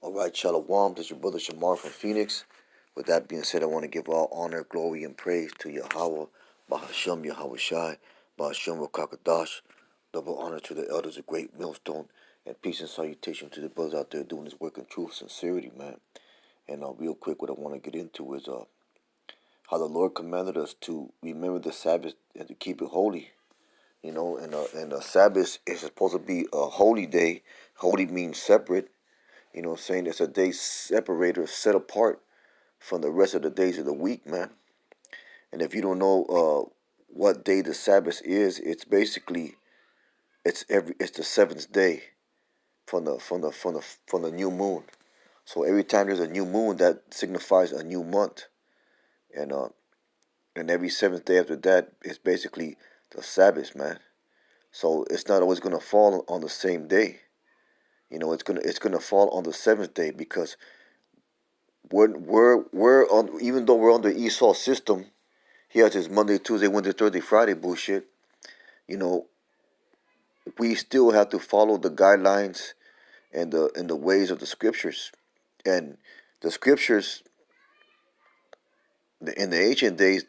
All right, Shalom. This is your brother Shamar from Phoenix. With that being said, I want to give all honor, glory, and praise to Yahweh, Bahashem Yahweh Shai, Bahashem Rakakadash. Double honor to the elders of Great Millstone, and peace and salutation to the brothers out there doing this work in truth, sincerity, man. And real quick, what I want to get into is how the Lord commanded us to remember the Sabbath and to keep it holy. And the Sabbath is supposed to be a holy day. Holy means separate. Saying it's a day separated or set apart from the rest of the days of the week, man. And if you don't know what day the Sabbath is, it's basically it's the seventh day from the new moon. So every time there's a new moon, that signifies a new month, and every seventh day after that is basically the Sabbath, man. So it's not always gonna fall on the same day. It's gonna fall on the seventh day because we're on, even though we're on the Esau system. He has his Monday, Tuesday, Wednesday, Thursday, Friday bullshit. You know, we still have to follow the guidelines and the ways of the scriptures. And the scriptures in the ancient days,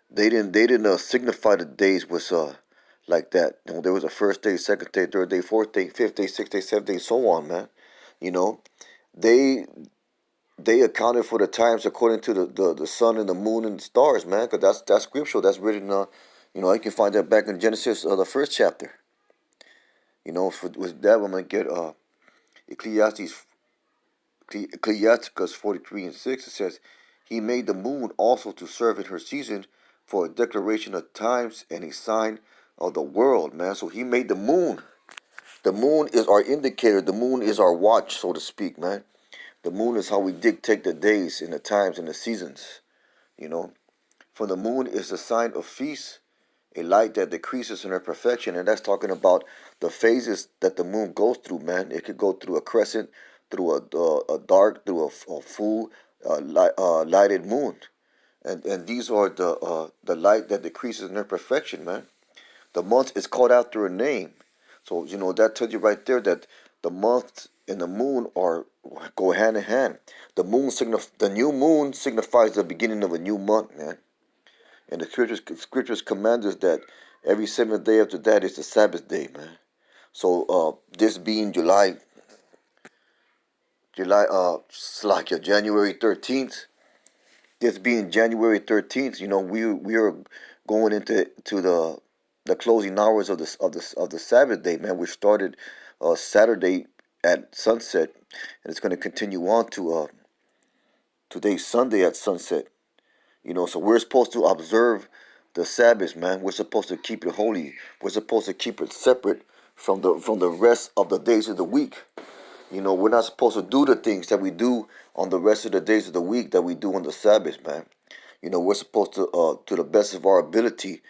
they didn't signify the days was like that. There was a first day, second day, third day, fourth day, fifth day, sixth day, seventh day, so on, man. You know, they they accounted for the times according to the sun and the moon and the stars, man. Because that's scriptural. That's written. You can find that back in Genesis, the first chapter. With that, I'm gonna get Ecclesiastes, Ecclesiasticus 43:6. It says, "He made the moon also to serve in her season, for a declaration of times and a sign of the world." Man, so He made the moon. The moon is our indicator. The moon is our watch, so to speak, man. The moon is how we dictate the days and the times and the seasons. You know, for the moon is a sign of feast, a light that decreases in her perfection, and that's talking about the phases that the moon goes through. Man, it could go through a crescent, through a dark, through a full lighted moon, and these are the light that decreases in her perfection. Man, the month is called after a name, so that tells you right there that the month and the moon are go hand in hand. The new moon signifies the beginning of a new month, man. And the scriptures command us that every seventh day after that is the Sabbath day, man. So this being January 13th. This being January 13th, we are going into the closing hours of the Sabbath day, man. We started Saturday at sunset, and it's going to continue on to today's Sunday at sunset. So we're supposed to observe the Sabbath, man. We're supposed to keep it holy. We're supposed to keep it separate from the rest of the days of the week. We're not supposed to do the things that we do on the rest of the days of the week that we do on the Sabbath, man. We're supposed to the best of our ability,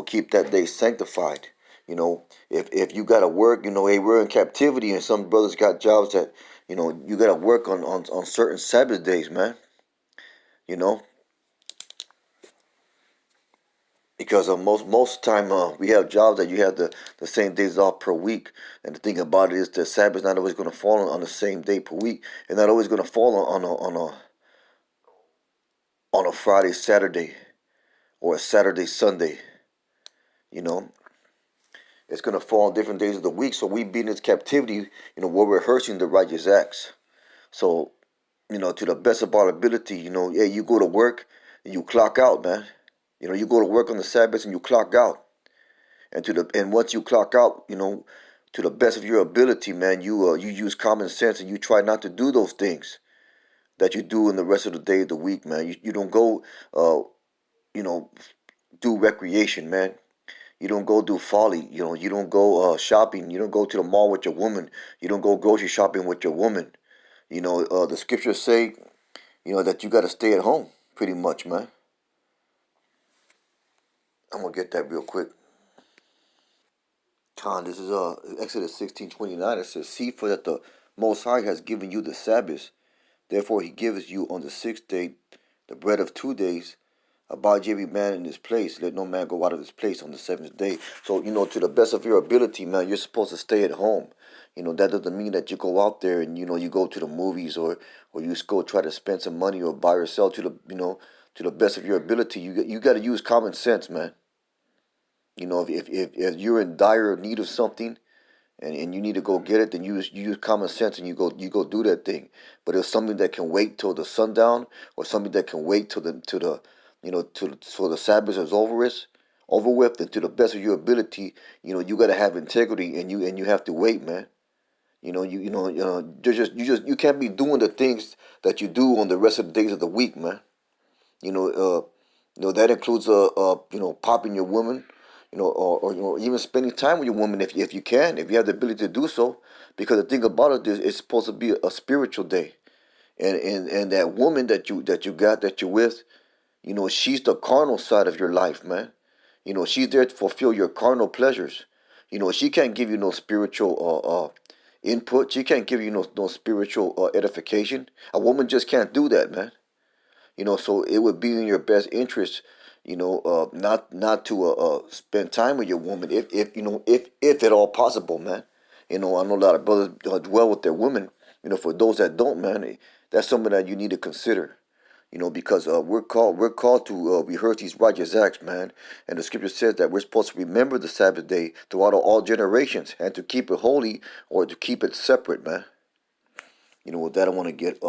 keep that day sanctified. If you gotta work, hey, we're in captivity, and some brothers got jobs that, you gotta work on certain Sabbath days, man. You know, because most time we have jobs that you have the same days off per week, and the thing about it is the Sabbath's not always going to fall on the same day per week, and not always going to fall on a Friday Saturday or a Saturday Sunday. You know, it's going to fall on different days of the week. So we be in this captivity, we're rehearsing the righteous acts. So to the best of our ability, yeah, you go to work and you clock out, man. You go to work on the Sabbath and you clock out. And once you clock out, to the best of your ability, man, you use common sense and you try not to do those things that you do in the rest of the day of the week, man. You don't go, you know, do recreation, man. You don't go do folly. You don't go shopping. You don't go to the mall with your woman. You don't go grocery shopping with your woman. The scriptures say, that you got to stay at home, pretty much, man. I'm gonna get that real quick. This is Exodus 16:29. It says, "See, for that the Most High has given you the Sabbath. Therefore he gives you on the sixth day the bread of 2 days. Abide ye every man in his place. Let no man go out of his place on the seventh day." So, to the best of your ability, man, you're supposed to stay at home. That doesn't mean that you go out there and you go to the movies, or you just go try to spend some money or buy or sell to the best of your ability. You got to use common sense, man. If you're in dire need of something, and you need to go get it, then you use common sense and you go do that thing. But if it's something that can wait till the sundown, or something that can wait till the Sabbath is over with, and to the best of your ability, you got to have integrity, and you have to wait, man. You can't be doing the things that you do on the rest of the days of the week, man. You know, uh, that includes popping your woman, or even spending time with your woman if you can, if you have the ability to do so. Because the thing about it is, it's supposed to be a spiritual day, and that woman that you're with, she's the carnal side of your life, man. She's there to fulfill your carnal pleasures. She can't give you no spiritual input. She can't give you no spiritual edification. A woman just can't do that, man. So it would be in your best interest, not to spend time with your woman, if at all possible, man. I know a lot of brothers dwell with their women. For those that don't, man, that's something that you need to consider. Because we're called to rehearse these righteous acts, man. And the scripture says that we're supposed to remember the Sabbath day throughout all generations, and to keep it holy, or to keep it separate, man. With that, I want to get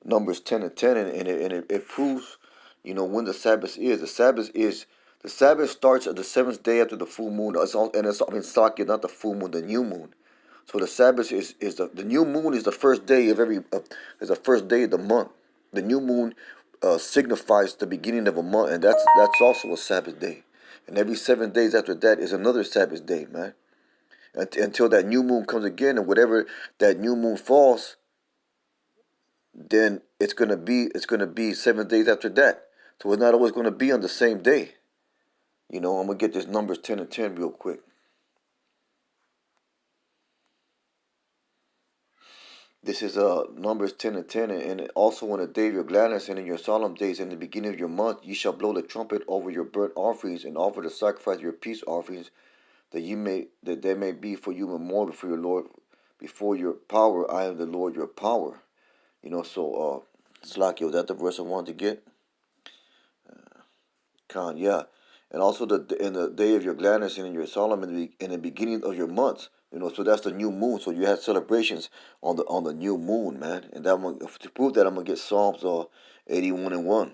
Numbers 10 and 10, and it proves, when the Sabbath is. The Sabbath starts at the seventh day after the full moon. It's not the full moon, the new moon. So the Sabbath is the new moon is the first day of is the first day of the month. The new moon signifies the beginning of a month, and that's also a Sabbath day. And every 7 days after that is another Sabbath day, man. Until that new moon comes again, and whatever that new moon falls, then it's gonna be 7 days after that. So it's not always gonna be on the same day. I'm gonna get this Numbers 10 and 10 real quick. This is Numbers 10 and 10, and also on the day of your gladness and in your solemn days, in the beginning of your month, ye shall blow the trumpet over your burnt offerings, and offer the sacrifice of your peace offerings, that there may be for you memorial before your Lord, before your power. I am the Lord your power. Slakio, that the verse I wanted to get. Yeah, and also in the day of your gladness and in your solemn, in the beginning of your months. So that's the new moon. So you had celebrations on the new moon, man. And to prove that, I'm gonna get Psalms 81 and 1.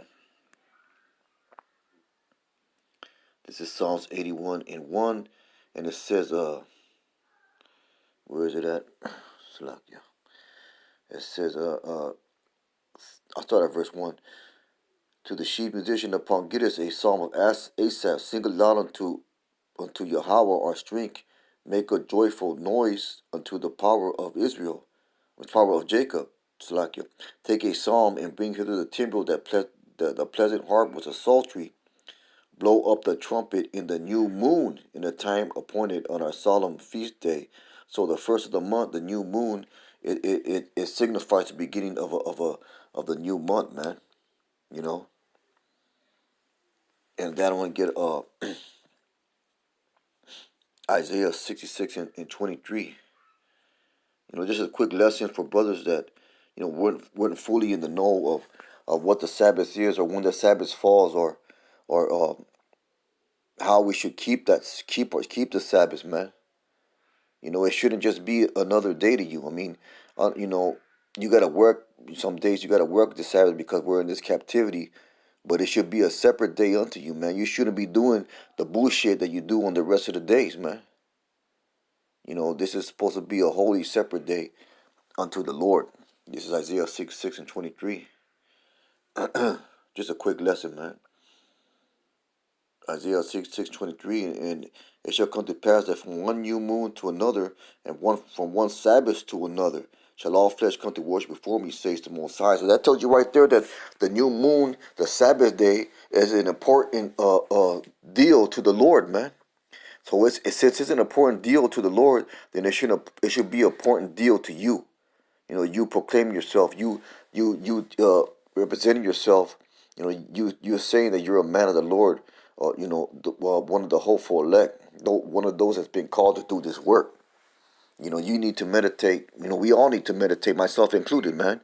This is Psalms 81 and 1, and it says where is it at? Slakia. It says I'll start at verse 1. To the chief musician upon Gittith, a psalm of Asaph, sing aloud unto Yahweh our strength, make a joyful noise unto the power of Israel, the power of Jacob. Salakia. Take a psalm and bring hither the timbrel, the pleasant harp was a psaltery. Blow up the trumpet in the new moon, in the time appointed on our solemn feast day. So the first of the month, the new moon, it signifies the beginning of the new month, man. You know, and that I want to get Isaiah 66 and 23. Just a quick lesson for brothers that weren't fully in the know of what the Sabbath is, or when the Sabbath falls, or how we should keep the Sabbath, man. It shouldn't just be another day to you. I mean, you gotta work. Some days you gotta work the Sabbath because we're in this captivity, but it should be a separate day unto you, man. You shouldn't be doing the bullshit that you do on the rest of the days, man. This is supposed to be a holy, separate day unto the Lord. This is Isaiah 6 and 23. Just a quick lesson, man. Isaiah 6:23, and it shall come to pass that from one new moon to another, and from one Sabbath to another, shall all flesh come to worship before me, says the Most High. So that tells you right there that the new moon, the Sabbath day, is an important deal to the Lord, man. So since it's an important deal to the Lord, then it should be an important deal to you. You proclaim yourself. You representing yourself. You're saying that you're a man of the Lord. One of the hopeful elect. One of those that's been called to do this work. You need to meditate. We all need to meditate, myself included, man.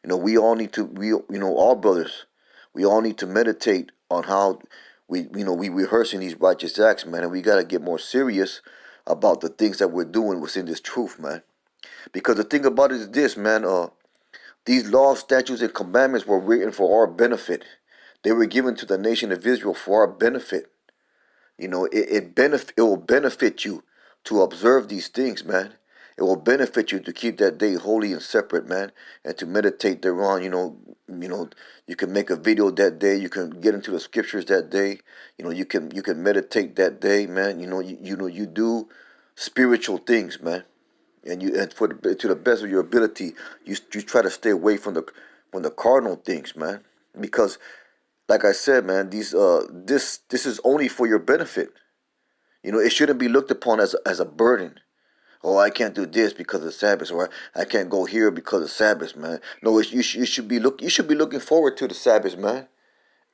We all need to, all brothers, we all need to meditate on how we rehearsing these righteous acts, man, and we got to get more serious about the things that we're doing within this truth, man. Because the thing about it is this, man, these laws, statutes, and commandments were written for our benefit. They were given to the nation of Israel for our benefit. It will benefit you to observe these things, man. It will benefit you to keep that day holy and separate, man, and to meditate thereon. You can make a video that day. You can get into the scriptures that day. You can meditate that day, man. You do spiritual things, man, and to the best of your ability, you try to stay away from the cardinal things, man, because like I said, man, this is only for your benefit. It shouldn't be looked upon as a burden. Oh, I can't do this because of Sabbath, or I can't go here because of Sabbath, man. No, you should be looking forward to the Sabbath, man,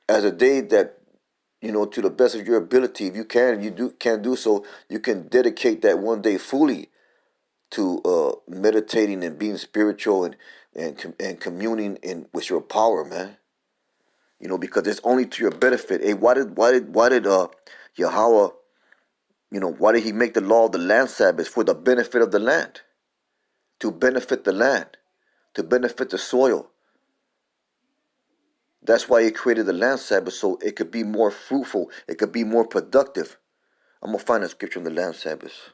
as a day that, to the best of your ability, if you can do so, you can dedicate that one day fully to meditating and being spiritual and communing with your power, man. Because it's only to your benefit. Hey, why did Yahweh, why did he make the law of the land Sabbath? For the benefit of the land, to benefit the land, to benefit the soil. That's why he created the land Sabbath, so it could be more fruitful, it could be more productive. I'm gonna find a scripture on the land Sabbath.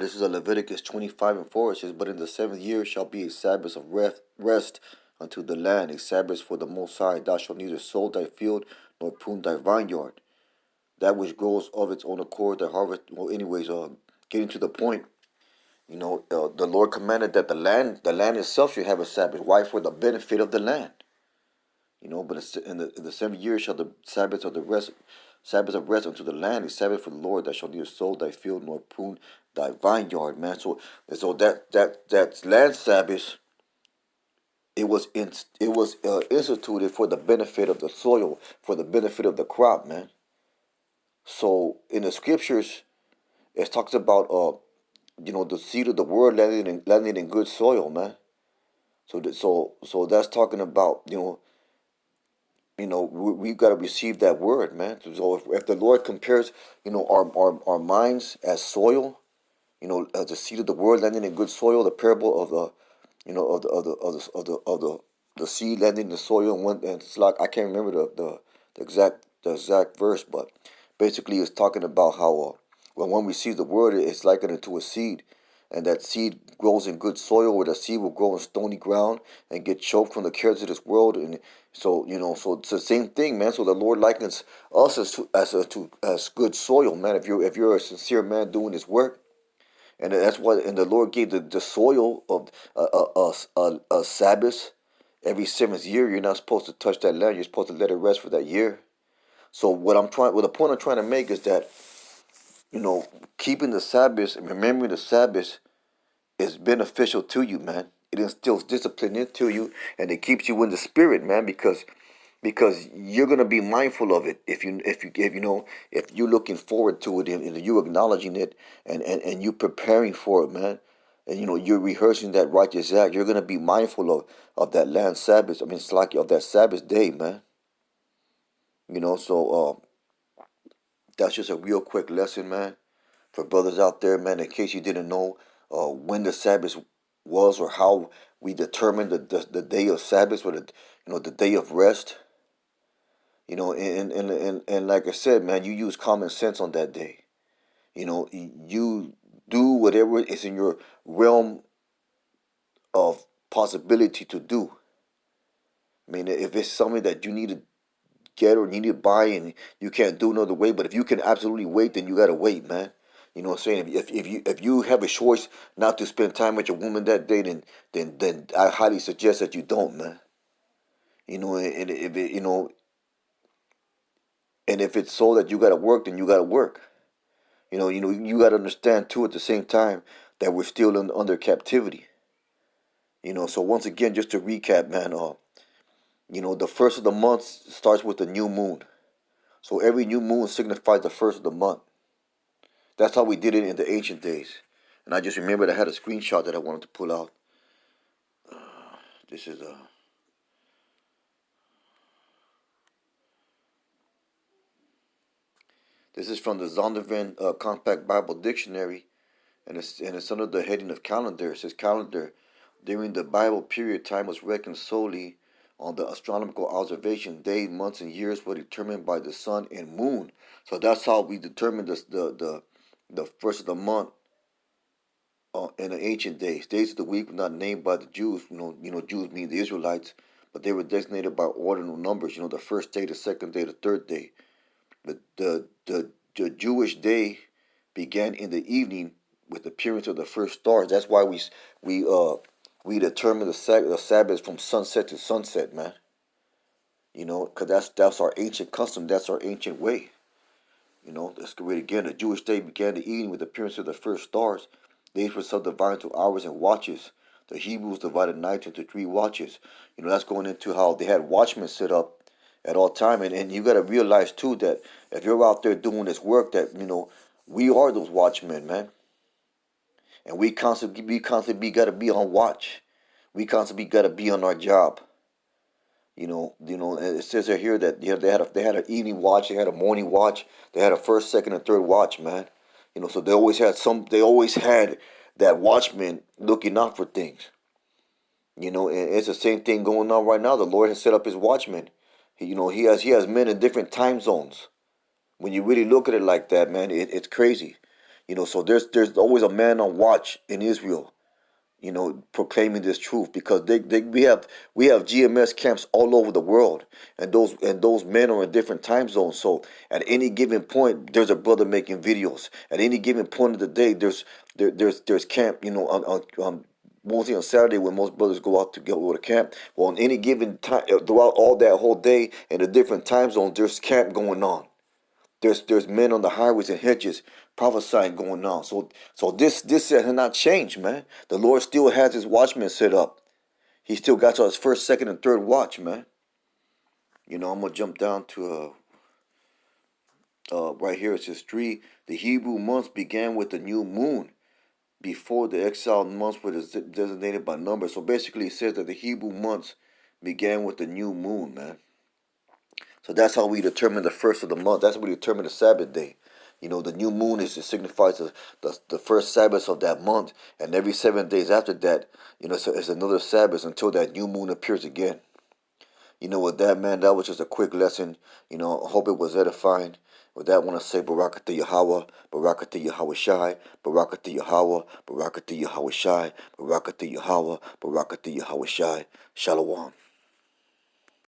This is a Leviticus 25:4. It says, "But in the 7th year shall be a Sabbath of rest unto the land, a Sabbath for the Most High. Thou shalt neither sow thy field nor prune thy vineyard. That which grows of its own accord, the harvest." Well, anyways, getting to the point, the Lord commanded that the land itself should have a Sabbath. Why? For the benefit of the land. But in the 7th year shall the Sabbath of rest unto the land, a Sabbath for the Lord, that shall neither sow thy field nor prune thy vineyard, man. So that land Sabbath, it was instituted for the benefit of the soil, for the benefit of the crop, man. So in the scriptures, it talks about the seed of the word landing in good soil, man. So that's talking about we've got to receive that word, man. So if the Lord compares our minds as soil, as the seed of the word landing in good soil, the parable of the the seed landing in the soil, and it's like, I can't remember the exact verse, but basically it's talking about how when one receives the word, it's likened into a seed, and that seed grows in good soil, where the seed will grow in stony ground and get choked from the cares of this world. And so it's the same thing, man. So the Lord likens us as good soil, man. If you're a sincere man doing His work, and that's why, and the Lord gave the soil of a Sabbath every 7th year. You're not supposed to touch that land. You're supposed to let it rest for that year. So the point I'm trying to make is that keeping the Sabbath and remembering the Sabbath is beneficial to you, man. It instills discipline into you, and it keeps you in the spirit, man. Because you're gonna be mindful of it if you're looking forward to it, and you acknowledging it, and you preparing for it, man. And you're rehearsing that righteous act. You're gonna be mindful of that land Sabbath. I mean, it's like of that Sabbath day, man. So that's just a real quick lesson, man, for brothers out there, man. In case you didn't know when the Sabbath was, or how we determined the day of Sabbath, or the day of rest. And like I said, man, you use common sense on that day. You do whatever is in your realm of possibility to do. I mean, if it's something that you need to get or need to buy, and you can't do another way, but if you can absolutely wait, then you gotta wait, man. You know what I'm saying? If you have a choice not to spend time with your woman that day, then I highly suggest that you don't, man. And if it's so that you gotta work, then you gotta work. You got to understand too at the same time that we're still under captivity. So once again, just to recap, man, the first of the month starts with the new moon. So every new moon signifies the first of the month. That's how we did it in the ancient days. And I just remembered I had a screenshot that I wanted to pull out. This is a This is from the Zondervan Compact Bible Dictionary, and it's under the heading of calendar. It says calendar. During the Bible period, time was reckoned solely on the astronomical observation. Days, months, and years were determined by the sun and moon. So that's how we determined the first of the month in the ancient days. Days of the week were not named by the Jews. Jews mean the Israelites, but they were designated by ordinal numbers. The first day, the second day, the third day. The Jewish day began in the evening with the appearance of the first stars. That's why we determine the Sabbath from sunset to sunset, man. Because that's our ancient custom. That's our ancient way. Let's go read it again. The Jewish day began the evening with the appearance of the first stars. Days were subdivided into hours and watches. The Hebrews divided nights into 3 watches. That's going into how they had watchmen set up at all time. And you got to realize, too, that if you're out there doing this work, that, we are those watchmen, man. And we constantly got to be on watch. We constantly got to be on our job. It says here that they had an evening watch, they had a morning watch, they had a first, second, and third watch, man. So they always had that watchman looking out for things. And it's the same thing going on right now. The Lord has set up his watchmen. He has men in different time zones. When you really look at it like that, man, it's crazy. So there's always a man on watch in Israel, proclaiming this truth, because we have GMS camps all over the world, and those men are in different time zones. So at any given point, there's a brother making videos. At any given point of the day, there's camp. Mostly on Saturday, when most brothers go to camp. Well, on any given time, throughout all that whole day in the different time zones, there's camp going on. There's men on the highways and hedges prophesying going on. So this has not changed, man. The Lord still has his watchmen set up. He still got to his first, second, and third watch, man. I'm gonna jump down to right here. It says 3. The Hebrew months began with the new moon. Before, the exiled months were designated by number. So basically, it says that the Hebrew months began with the new moon, man. So that's how we determine the first of the month. That's how we determine the Sabbath day. The new moon it signifies the first Sabbath of that month, and every 7 days after that, it's another Sabbath until that new moon appears again. With that, man, that was just a quick lesson. I hope it was edifying. With that, I want to say Barakatah Yahweh, Barakatah Yahweh Shai, Barakatah Yahweh, Barakatah Yahweh Shai, Barakatah Yahweh, Barakatah Yahweh Shai. Shalom.